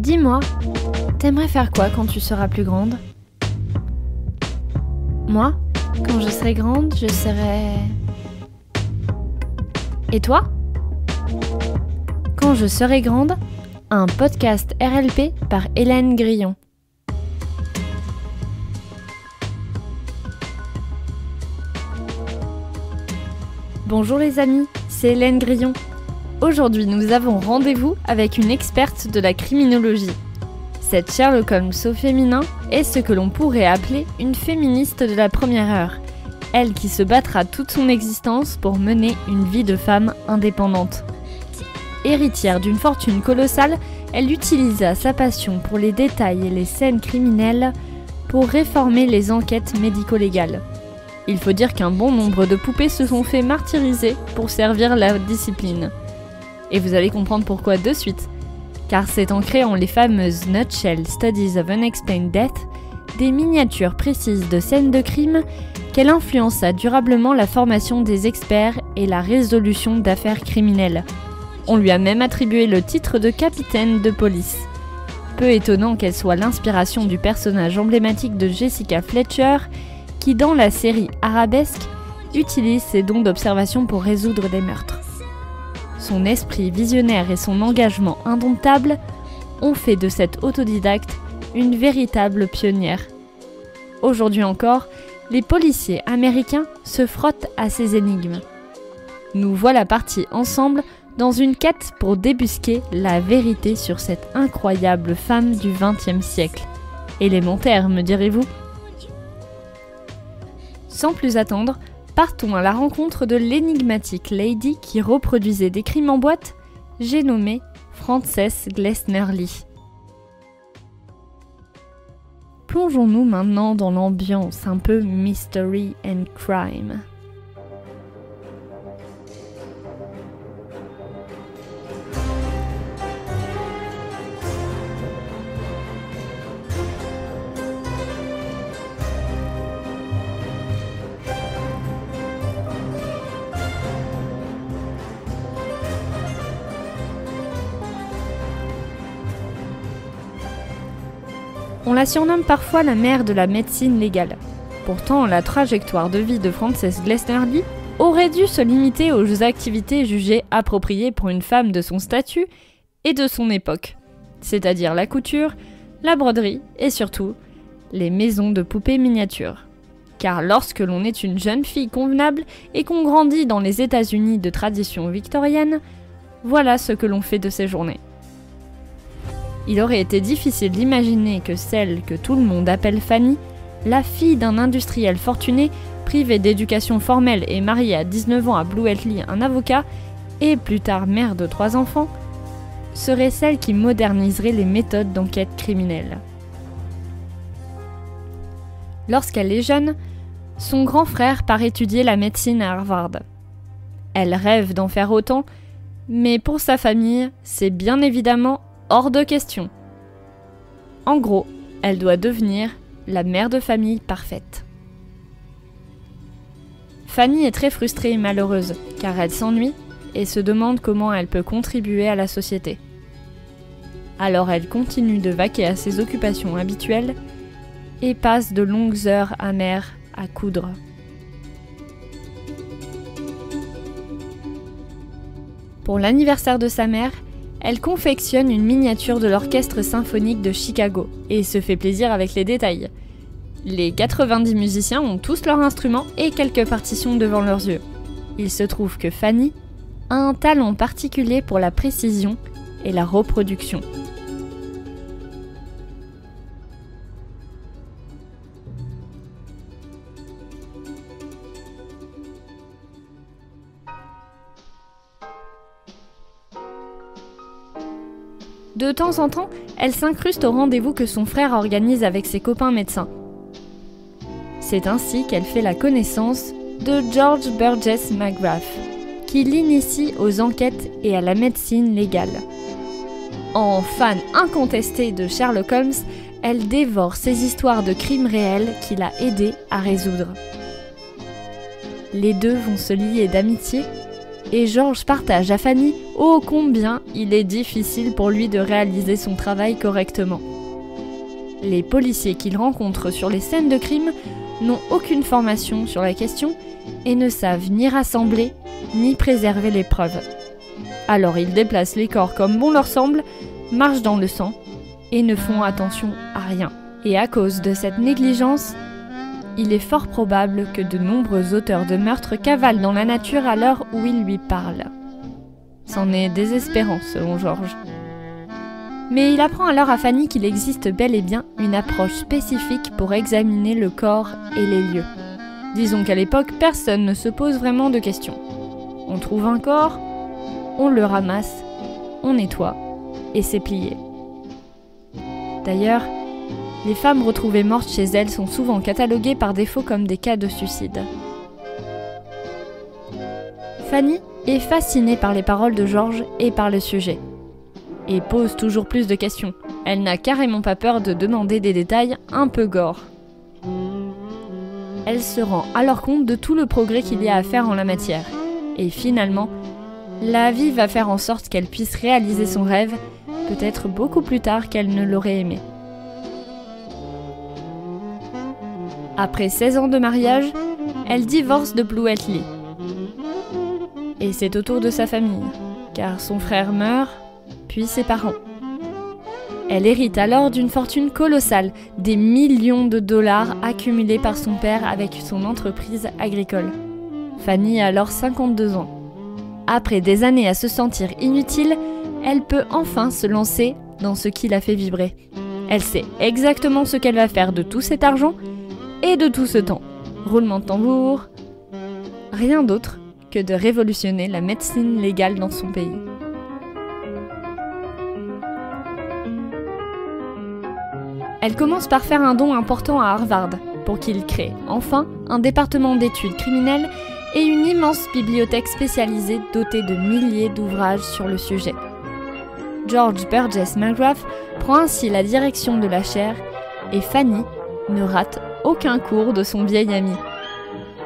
Dis-moi, t'aimerais faire quoi quand tu seras plus grande ? Moi, quand je serai grande, je serai... Et toi ? Quand je serai grande, un podcast RLP par Hélène Grillon. Bonjour les amis, c'est Hélène Grillon. Aujourd'hui, nous avons rendez-vous avec une experte de la criminologie. Cette Sherlock Holmes au féminin est ce que l'on pourrait appeler une féministe de la première heure. Elle qui se battra toute son existence pour mener une vie de femme indépendante. Héritière d'une fortune colossale, elle utilisa sa passion pour les détails et les scènes criminelles pour réformer les enquêtes médico-légales. Il faut dire qu'un bon nombre de poupées se sont fait martyriser pour servir la discipline. Et vous allez comprendre pourquoi de suite. Car c'est en créant les fameuses Nutshell Studies of Unexplained Death, des miniatures précises de scènes de crime, qu'elle influença durablement la formation des experts et la résolution d'affaires criminelles. On lui a même attribué le titre de capitaine de police. Peu étonnant qu'elle soit l'inspiration du personnage emblématique de Jessica Fletcher, qui dans la série Arabesque, utilise ses dons d'observation pour résoudre des meurtres. Son esprit visionnaire et son engagement indomptable ont fait de cette autodidacte une véritable pionnière. Aujourd'hui encore, les policiers américains se frottent à ces énigmes. Nous voilà partis ensemble dans une quête pour débusquer la vérité sur cette incroyable femme du XXe siècle. Élémentaire, me direz-vous ? Sans plus attendre, partons à la rencontre de l'énigmatique lady qui reproduisait des crimes en boîte, j'ai nommé Frances Glessner Lee. Plongeons-nous maintenant dans l'ambiance un peu mystery and crime. On la surnomme parfois la mère de la médecine légale. Pourtant, la trajectoire de vie de Frances Glessner Lee aurait dû se limiter aux activités jugées appropriées pour une femme de son statut et de son époque, c'est-à-dire la couture, la broderie et surtout les maisons de poupées miniatures. Car lorsque l'on est une jeune fille convenable et qu'on grandit dans les États-Unis de tradition victorienne, voilà ce que l'on fait de ses journées. Il aurait été difficile d'imaginer que celle que tout le monde appelle Fanny, la fille d'un industriel fortuné, privé d'éducation formelle et mariée à 19 ans à Blewett Lee, un avocat, et plus tard mère de 3 enfants, serait celle qui moderniserait les méthodes d'enquête criminelle. Lorsqu'elle est jeune, son grand frère part étudier la médecine à Harvard. Elle rêve d'en faire autant, mais pour sa famille, c'est bien évidemment hors de question. En gros, elle doit devenir la mère de famille parfaite. Fanny est très frustrée et malheureuse, car elle s'ennuie et se demande comment elle peut contribuer à la société. Alors elle continue de vaquer à ses occupations habituelles et passe de longues heures amères à coudre. Pour l'anniversaire de sa mère, elle confectionne une miniature de l'orchestre symphonique de Chicago et se fait plaisir avec les détails. Les 90 musiciens ont tous leurs instruments et quelques partitions devant leurs yeux. Il se trouve que Fanny a un talent particulier pour la précision et la reproduction. De temps en temps, elle s'incruste au rendez-vous que son frère organise avec ses copains médecins. C'est ainsi qu'elle fait la connaissance de George Burgess McGrath, qui l'initie aux enquêtes et à la médecine légale. En fan incontestée de Sherlock Holmes, elle dévore ces histoires de crimes réels qu'il a aidé à résoudre. Les deux vont se lier d'amitié Et George partage à Fanny ô combien il est difficile pour lui de réaliser son travail correctement. Les policiers qu'il rencontre sur les scènes de crime n'ont aucune formation sur la question et ne savent ni rassembler ni préserver les preuves. Alors ils déplacent les corps comme bon leur semble, marchent dans le sang et ne font attention à rien. Et à cause de cette négligence, il est fort probable que de nombreux auteurs de meurtres cavalent dans la nature à l'heure où ils lui parlent. C'en est désespérant selon George. Mais il apprend alors à Fanny qu'il existe bel et bien une approche spécifique pour examiner le corps et les lieux. Disons qu'à l'époque, personne ne se pose vraiment de questions. On trouve un corps, on le ramasse, on nettoie, et c'est plié. D'ailleurs, les femmes retrouvées mortes chez elles sont souvent cataloguées par défaut comme des cas de suicide. Fanny est fascinée par les paroles de George et par le sujet. Et pose toujours plus de questions. Elle n'a carrément pas peur de demander des détails un peu gore. Elle se rend alors compte de tout le progrès qu'il y a à faire en la matière. Et finalement, la vie va faire en sorte qu'elle puisse réaliser son rêve, peut-être beaucoup plus tard qu'elle ne l'aurait aimé. Après 16 ans de mariage, elle divorce de Bluettley. Et c'est au tour de sa famille, car son frère meurt, puis ses parents. Elle hérite alors d'une fortune colossale, des millions de dollars accumulés par son père avec son entreprise agricole. Fanny a alors 52 ans. Après des années à se sentir inutile, elle peut enfin se lancer dans ce qui la fait vibrer. Elle sait exactement ce qu'elle va faire de tout cet argent et de tout ce temps. Roulement de tambour, rien d'autre que de révolutionner la médecine légale dans son pays. Elle commence par faire un don important à Harvard pour qu'il crée enfin un département d'études criminelles et une immense bibliothèque spécialisée dotée de milliers d'ouvrages sur le sujet. George Burgess McGrath prend ainsi la direction de la chaire et Fanny ne rate aucun cours de son vieil ami.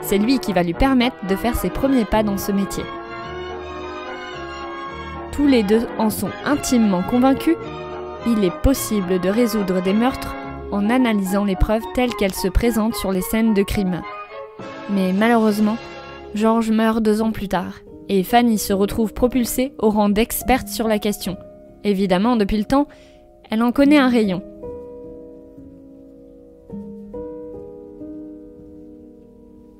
C'est lui qui va lui permettre de faire ses premiers pas dans ce métier. Tous les deux en sont intimement convaincus, il est possible de résoudre des meurtres en analysant les preuves telles qu'elles se présentent sur les scènes de crime. Mais malheureusement, George meurt 2 ans plus tard, et Fanny se retrouve propulsée au rang d'experte sur la question. Évidemment, depuis le temps, elle en connaît un rayon.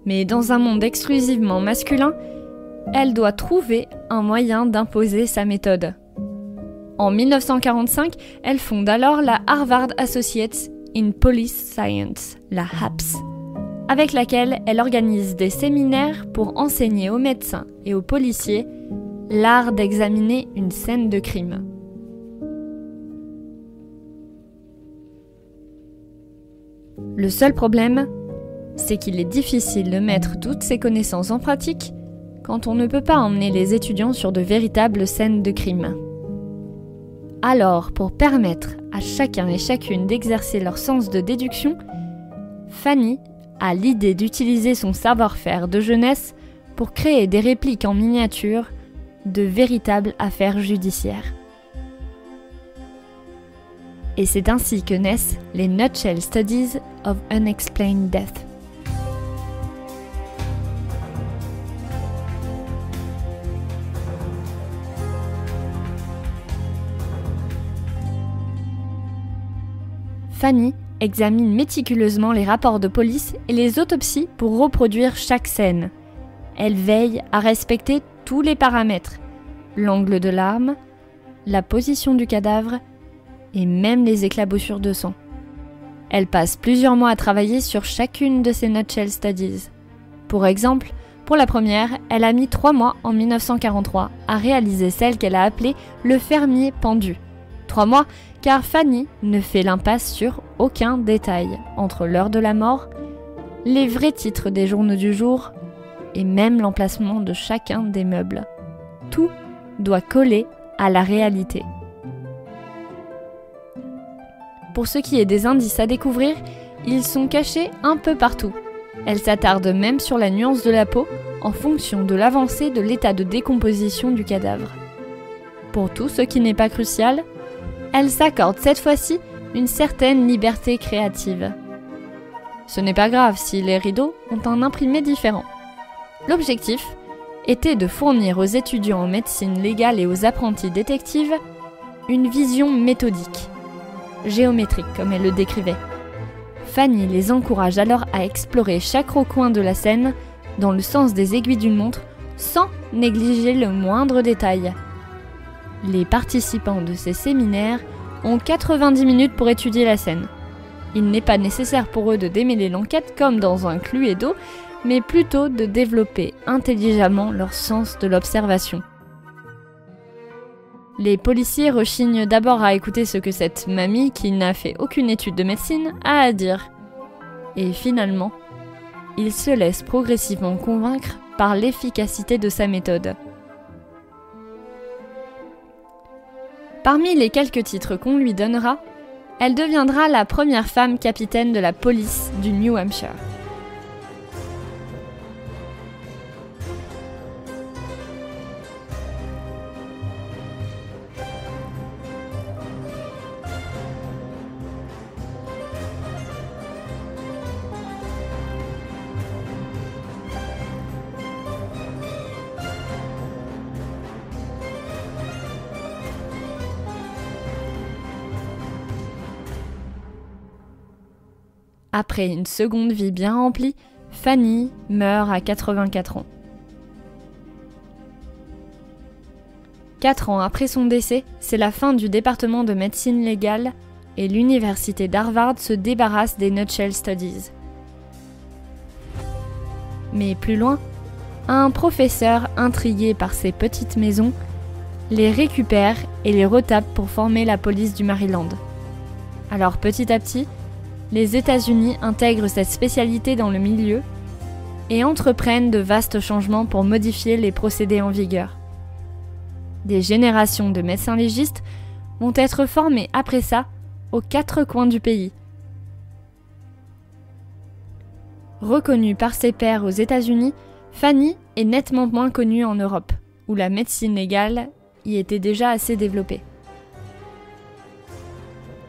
Mais dans un monde exclusivement masculin, elle doit trouver un moyen d'imposer sa méthode. En 1945, elle fonde alors la Harvard Associates in Police Science, la HAPS, avec laquelle elle organise des séminaires pour enseigner aux médecins et aux policiers l'art d'examiner une scène de crime. Le seul problème, c'est qu'il est difficile de mettre toutes ces connaissances en pratique quand on ne peut pas emmener les étudiants sur de véritables scènes de crime. Alors, pour permettre à chacun et chacune d'exercer leur sens de déduction, Fanny a l'idée d'utiliser son savoir-faire de jeunesse pour créer des répliques en miniature de véritables affaires judiciaires. Et c'est ainsi que naissent les Nutshell Studies of Unexplained Death. Fanny examine méticuleusement les rapports de police et les autopsies pour reproduire chaque scène. Elle veille à respecter tous les paramètres, l'angle de l'arme, la position du cadavre et même les éclaboussures de sang. Elle passe plusieurs mois à travailler sur chacune de ces Nutshell Studies. Pour exemple, pour la première, elle a mis 3 mois en 1943 à réaliser celle qu'elle a appelée le fermier pendu. 3 mois, car Fanny ne fait l'impasse sur aucun détail entre l'heure de la mort, les vrais titres des journaux du jour et même l'emplacement de chacun des meubles. Tout doit coller à la réalité. Pour ce qui est des indices à découvrir, ils sont cachés un peu partout. Elle s'attarde même sur la nuance de la peau en fonction de l'avancée de l'état de décomposition du cadavre. Pour tout ce qui n'est pas crucial, elle s'accorde cette fois-ci une certaine liberté créative. Ce n'est pas grave si les rideaux ont un imprimé différent. L'objectif était de fournir aux étudiants en médecine légale et aux apprentis détectives une vision méthodique, géométrique comme elle le décrivait. Fanny les encourage alors à explorer chaque recoin de la scène dans le sens des aiguilles d'une montre sans négliger le moindre détail. Les participants de ces séminaires ont 90 minutes pour étudier la scène. Il n'est pas nécessaire pour eux de démêler l'enquête comme dans un Cluedo, mais plutôt de développer intelligemment leur sens de l'observation. Les policiers rechignent d'abord à écouter ce que cette mamie, qui n'a fait aucune étude de médecine, a à dire. Et finalement, ils se laissent progressivement convaincre par l'efficacité de sa méthode. Parmi les quelques titres qu'on lui donnera, elle deviendra la première femme capitaine de la police du New Hampshire. Après une seconde vie bien remplie, Fanny meurt à 84 ans. 4 ans après son décès, c'est la fin du département de médecine légale et l'université d'Harvard se débarrasse des Nutshell Studies. Mais plus loin, un professeur intrigué par ces petites maisons les récupère et les retape pour former la police du Maryland. Alors petit à petit, les États-Unis intègrent cette spécialité dans le milieu et entreprennent de vastes changements pour modifier les procédés en vigueur. Des générations de médecins légistes vont être formés après ça aux 4 coins du pays. Reconnue par ses pairs aux États-Unis, Fanny est nettement moins connue en Europe, où la médecine légale y était déjà assez développée.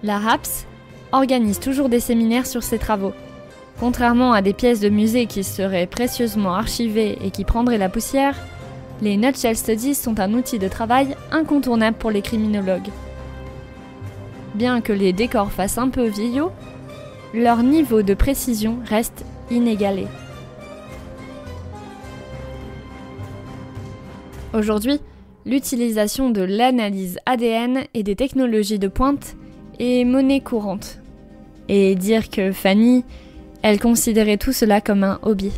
La RAPS organise toujours des séminaires sur ses travaux. Contrairement à des pièces de musée qui seraient précieusement archivées et qui prendraient la poussière, les Nutshell Studies sont un outil de travail incontournable pour les criminologues. Bien que les décors fassent un peu vieillots, leur niveau de précision reste inégalé. Aujourd'hui, l'utilisation de l'analyse ADN et des technologies de pointe est monnaie courante. Et dire que Fanny, elle considérait tout cela comme un hobby.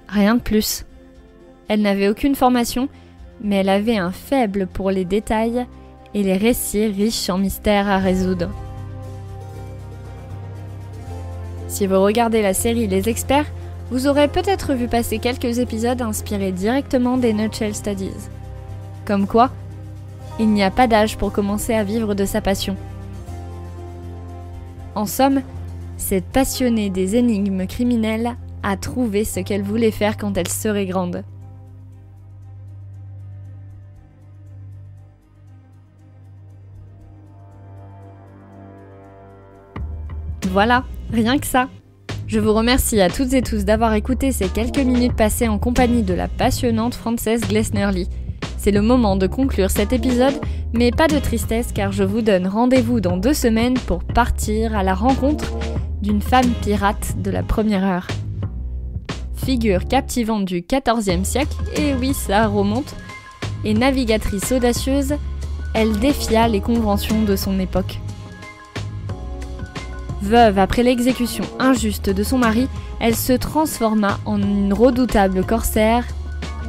Rien de plus. Elle n'avait aucune formation, mais elle avait un faible pour les détails et les récits riches en mystères à résoudre. Si vous regardez la série Les Experts, vous aurez peut-être vu passer quelques épisodes inspirés directement des Nutshell Studies. Comme quoi, il n'y a pas d'âge pour commencer à vivre de sa passion. En somme, cette passionnée des énigmes criminelles a trouvé ce qu'elle voulait faire quand elle serait grande. Voilà, rien que ça. Je vous remercie à toutes et tous d'avoir écouté ces quelques minutes passées en compagnie de la passionnante Frances Glessner-Lee. C'est le moment de conclure cet épisode, mais pas de tristesse car je vous donne rendez-vous dans 2 semaines pour partir à la rencontre d'une femme pirate de la première heure. Figure captivante du XIVe siècle, et oui ça remonte, et navigatrice audacieuse, elle défia les conventions de son époque. Veuve après l'exécution injuste de son mari, elle se transforma en une redoutable corsaire,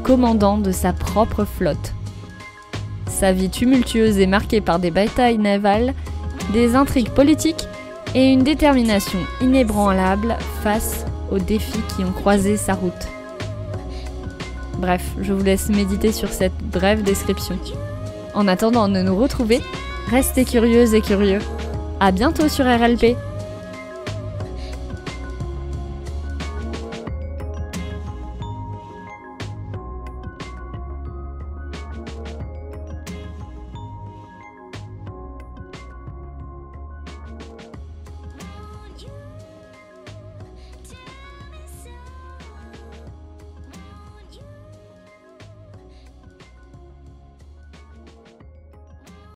commandant de sa propre flotte. Sa vie tumultueuse est marquée par des batailles navales, des intrigues politiques et une détermination inébranlable face aux défis qui ont croisé sa route. Bref, je vous laisse méditer sur cette brève description. En attendant de nous retrouver, restez curieuses et curieux. À bientôt sur RLP!